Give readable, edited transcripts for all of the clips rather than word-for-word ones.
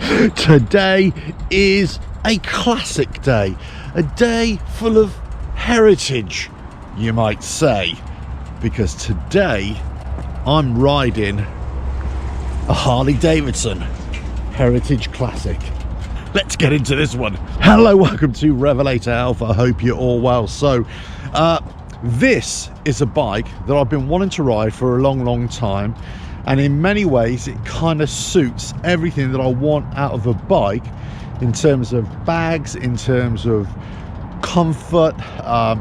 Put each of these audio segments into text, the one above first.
Today is a classic day, a day full of heritage, you might say, because today I'm riding a Harley Davidson Heritage Classic. Let's get into this one. Hello, welcome to RevelatorAlf. I hope you're all well. So this is a bike that I've been wanting to ride for a long time, and in many ways it kind of suits everything that I want out of a bike in terms of bags, in terms of comfort.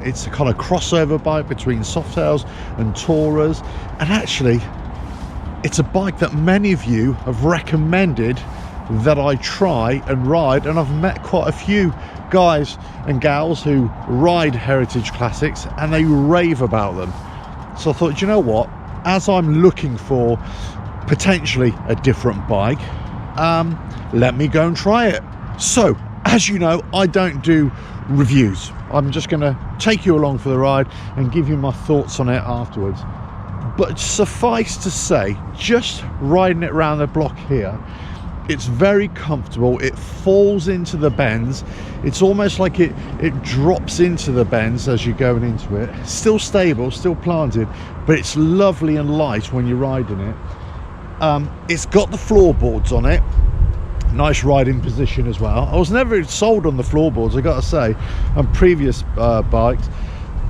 It's a kind of crossover bike between Softails and Tourers, and actually it's a bike that many of you have recommended that I try and ride, and I've met quite a few guys and gals who ride Heritage Classics and they rave about them. So I thought, you know what, as I'm looking for potentially a different bike, let me go and try it. So as you know, I don't do reviews. I'm just going to take you along for the ride and give you my thoughts on it afterwards. But suffice to say, just riding it around the block here, it's very comfortable. It falls into the bends. It's almost like it drops into the bends as you're going into it. Still stable, still planted, but it's lovely and light when you're riding it. It's got the floorboards on it. Nice riding position as well. I was never sold on the floorboards, I gotta say, on previous bikes,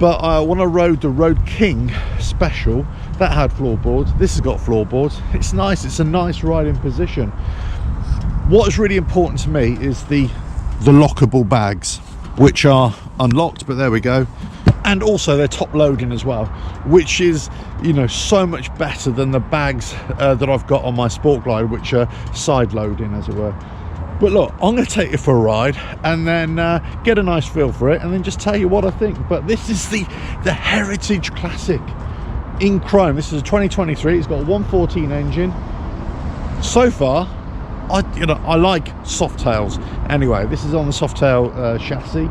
but when I rode the Road King Special, that had floorboards. This has got floorboards. It's nice. It's a nice riding position. What is really important to me is the lockable bags, which are unlocked, but there we go. And also they're top loading as well, which is, you know, so much better than the bags that I've got on my Sport Glide, which are side loading, as it were. But look, I'm going to take you for a ride and then get a nice feel for it, and then just tell you what I think. But this is the Heritage Classic in chrome. This is a 2023. It's got a 114 engine. So far, I like Softails. Anyway, this is on the Softail chassis.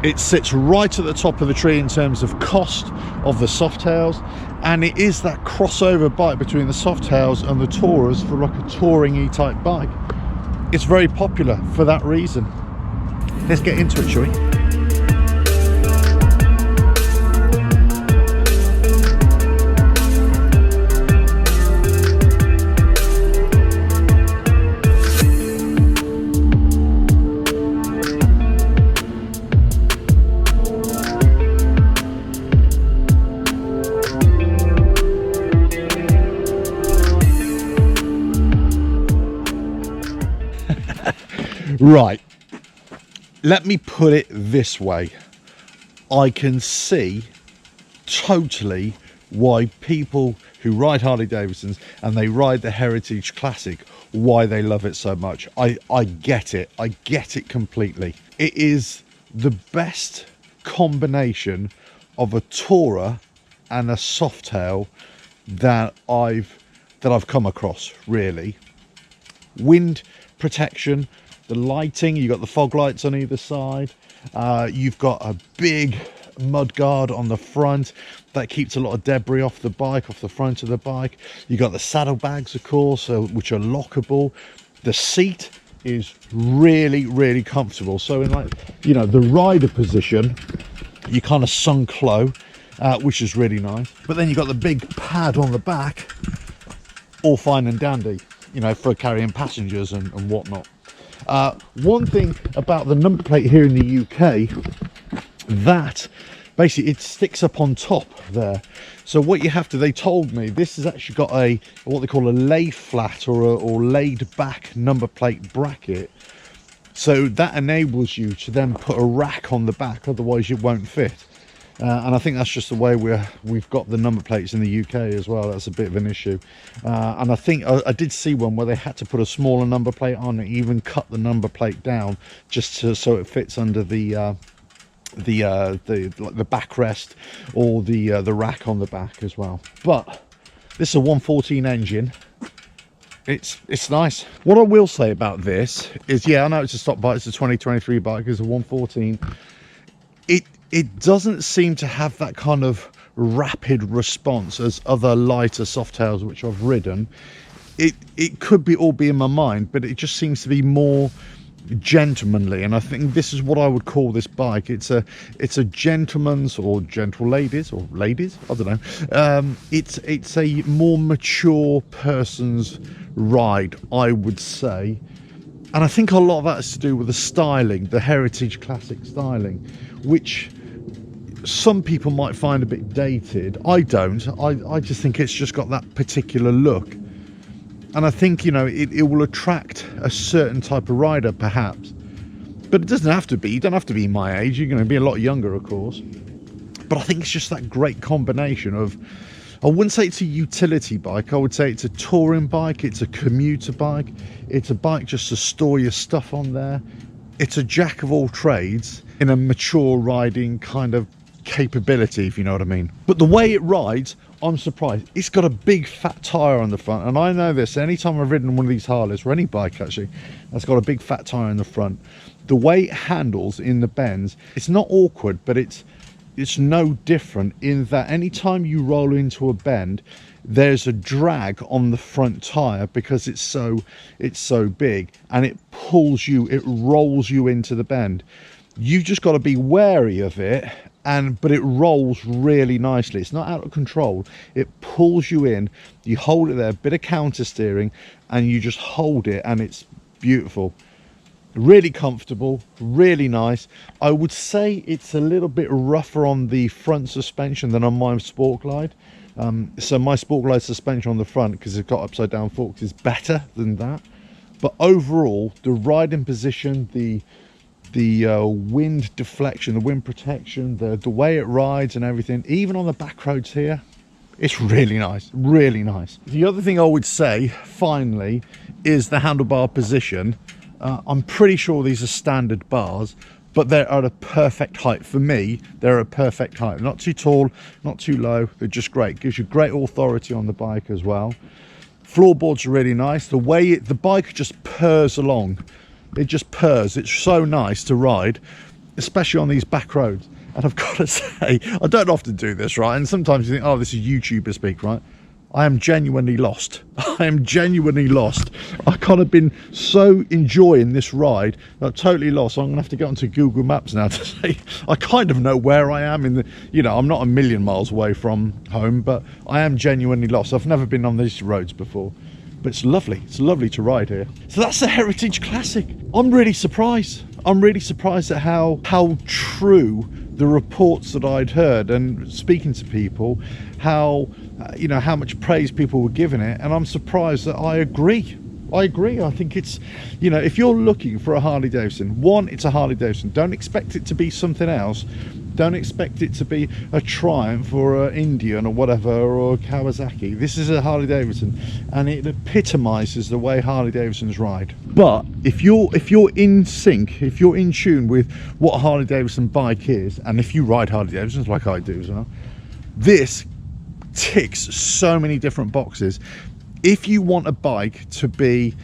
It sits right at the top of the tree in terms of cost of the Softails, and it is that crossover bike between the Softails and the Tourers for like a touring E-type bike. It's very popular for that reason. Let's get into it, shall we? Right, let me put it this way. I can see totally why people who ride Harley Davidsons and they ride the Heritage Classic, why they love it so much. I get it. I get it completely. It is the best combination of a Tourer and a Softail that I've come across, really. Wind protection, the lighting, you've got the fog lights on either side, you've got a big mud guard on the front that keeps a lot of debris off the bike, off the front of the bike. You've got the saddlebags, of course, which are lockable. The seat is really comfortable, so in, like, you know, the rider position, you kind of sunk low, which is really nice. But then you've got the big pad on the back, all fine and dandy, you know, for carrying passengers and whatnot. One thing about the number plate here in the UK, that basically it sticks up on top there. So what you have to, they told me, this has actually got a, what they call a lay flat or laid back number plate bracket. So that enables you to then put a rack on the back, otherwise it won't fit. And I think that's just the way we've got the number plates in the UK as well. That's a bit of an issue. And I think I did see one where they had to put a smaller number plate on and even cut the number plate down just so it fits under the backrest or the rack on the back as well. But this is a 114 engine. It's nice. What I will say about this is, yeah, I know it's a stock bike. It's a 2023 bike. It's a 114. It doesn't seem to have that kind of rapid response as other lighter Softails which I've ridden. it could be all be in my mind, but it just seems to be more gentlemanly, and I think this is what I would call this bike. It's a gentleman's, or gentle ladies, or ladies, I don't know. It's a more mature person's ride, I would say, and I think a lot of that is to do with the styling, the heritage classic styling, which some people might find a bit dated. I don't. I just think it's just got that particular look. And I think, you know, it will attract a certain type of rider, perhaps. But it doesn't have to be. You don't have to be my age. You're going to be a lot younger, of course. But I think it's just that great combination of, I wouldn't say it's a utility bike. I would say it's a touring bike. It's a commuter bike. It's a bike just to store your stuff on there. It's a jack of all trades in a mature riding kind of capability, if you know what I mean. But the way it rides, I'm surprised. It's got a big fat tyre on the front, and I know this anytime I've ridden one of these Harleys, or any bike actually, that's got a big fat tyre in the front. The way it handles in the bends, it's not awkward, but it's no different in that anytime you roll into a bend, there's a drag on the front tyre because it's so big, and it pulls you, it rolls you into the bend. You've just got to be wary of it, but it rolls really nicely. It's not out of control. It pulls you in, you hold it there, a bit of counter steering, and you just hold it, and it's beautiful. Really comfortable, really nice. I would say it's a little bit rougher on the front suspension than on my Sport Glide. So my Sport Glide suspension on the front, because it's got upside down forks, is better than that. But overall, the riding position, the wind deflection, the wind protection, the way it rides and everything, even on the back roads here, it's really nice, really nice. The other thing I would say, finally, is the handlebar position. I'm pretty sure these are standard bars, but they're at a perfect height. For me, they're a perfect height. Not too tall, not too low. They're just great. Gives you great authority on the bike as well. Floorboards are really nice. The way the bike just purrs along. It just purrs. It's so nice to ride, especially on these back roads. And I've got to say, I don't often do this, right? And sometimes you think, oh, this is YouTuber speak, right? I am genuinely lost. I am genuinely lost. I kind of been so enjoying this ride that I'm totally lost. So I'm going to have to get onto Google Maps now to say I kind of know where I am in the, you know, I'm not a million miles away from home, but I am genuinely lost. I've never been on these roads before, but it's lovely. It's lovely to ride here. So that's the Heritage Classic. I'm really surprised. I'm really surprised at how true the reports that I'd heard, and speaking to people, how you know, how much praise people were giving it, and I'm surprised that I agree. I think it's, you know, if you're looking for a Harley Davidson, one, it's a Harley Davidson. Don't expect it to be something else. Don't expect it to be a Triumph or an Indian or whatever, or a Kawasaki. This is a Harley Davidson, and it epitomizes the way Harley Davidsons ride. But if you're in sync, if you're in tune with what a Harley Davidson bike is, and if you ride Harley Davidsons like I do as well, this ticks so many different boxes. If you want a bike to be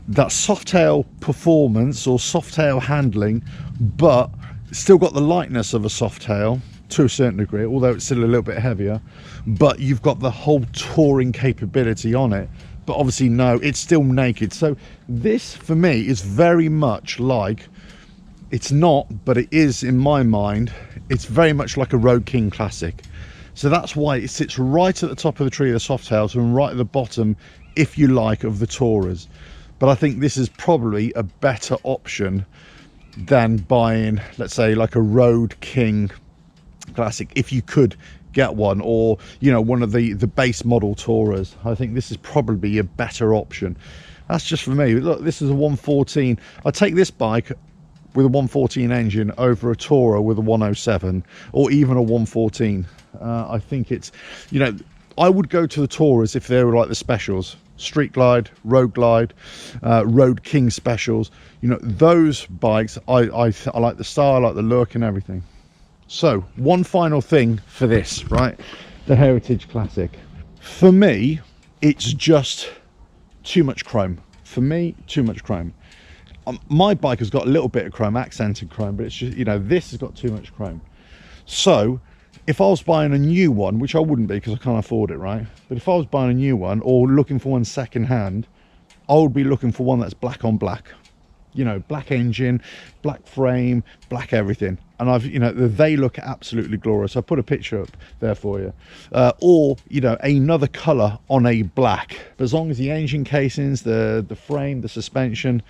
that softail performance or softail handling, but still got the lightness of a softail to a certain degree, although it's still a little bit heavier, but you've got the whole touring capability on it, but obviously no, it's still naked. So this for me is very much like, it's not, but it is in my mind, it's very much like a Road King Classic. So that's why it sits right at the top of the tree of the Softails and right at the bottom, if you like, of the Tourers. But I think this is probably a better option than buying, let's say, like a Road King Classic, if you could get one, or, you know, one of the base model Tourers. I think this is probably a better option. That's just for me. Look, this is a 114. I take this bike with a 114 engine over a Tourer with a 107, or even a 114. I think it's, you know, I would go to the Tourers if they were like the specials, Street Glide, Road Glide, Road King specials. You know, those bikes, I like the style, I like the look and everything. So one final thing for this, right? The Heritage Classic. For me, it's just too much chrome. For me, too much chrome. My bike has got a little bit of chrome, accented chrome, but it's just, you know, this has got too much chrome. So if I was buying a new one, which I wouldn't be because I can't afford it, right? But if I was buying a new one or looking for one second hand, I would be looking for one that's black on black. You know, black engine, black frame, black everything. And I've, you know, they look absolutely glorious. I put a picture up there for you. Or, you know, another color on a black. But as long as the engine casings, the frame, the suspension,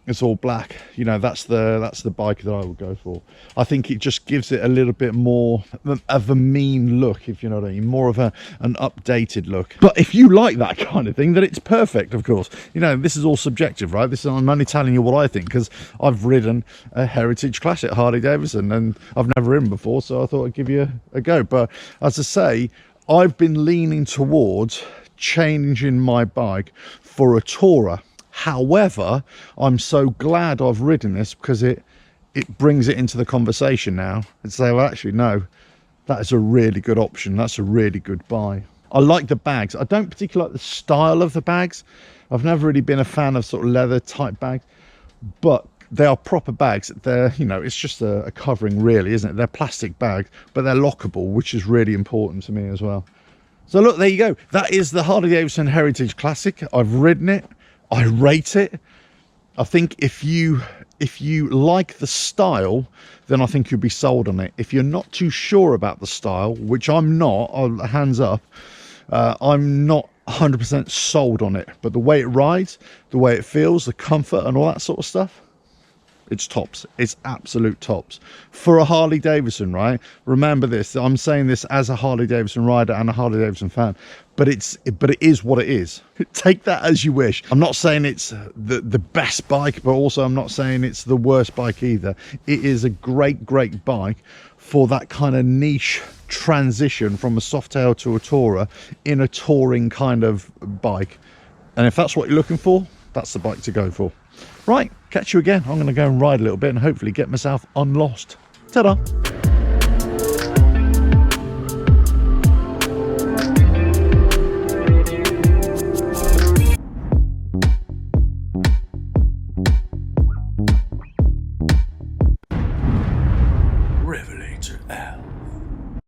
it's all black, you know, that's the bike that I would go for. I think it just gives it a little bit more of a mean look, if you know what I mean, more of an updated look. But if you like that kind of thing, then it's perfect, of course. You know, this is all subjective, right? I'm only telling you what I think, because I've ridden a heritage classic Harley Davidson and I've never ridden before, so I thought I'd give you a go. But as I say, I've been leaning towards changing my bike for a tourer. However, I'm so glad I've ridden this, because it brings it into the conversation now and say, well, actually, no, that is a really good option. That's a really good buy. I like the bags. I don't particularly like the style of the bags. I've never really been a fan of sort of leather type bags, but they are proper bags. They're, you know, it's just a covering really, isn't it? They're plastic bags, but they're lockable, which is really important to me as well. So look, there you go. That is the Harley Davidson Heritage Classic. I've ridden it. I rate it. I think if you like the style, then I think you'll be sold on it. If you're not too sure about the style, which I'm not, hands up, I'm not 100% sold on it. But the way it rides, the way it feels, the comfort and all that sort of stuff, it's tops. It's absolute tops for a Harley Davidson, right? Remember this, I'm saying this as a Harley Davidson rider and a Harley Davidson fan, but it is what it is. Take that as you wish. I'm not saying it's the best bike, but also I'm not saying it's the worst bike either. It is a great bike for that kind of niche transition from a softail to a tourer in a touring kind of bike. And if that's what you're looking for, that's the bike to go for. Right, catch you again. I'm going to go and ride a little bit and hopefully get myself unlost. Ta-da!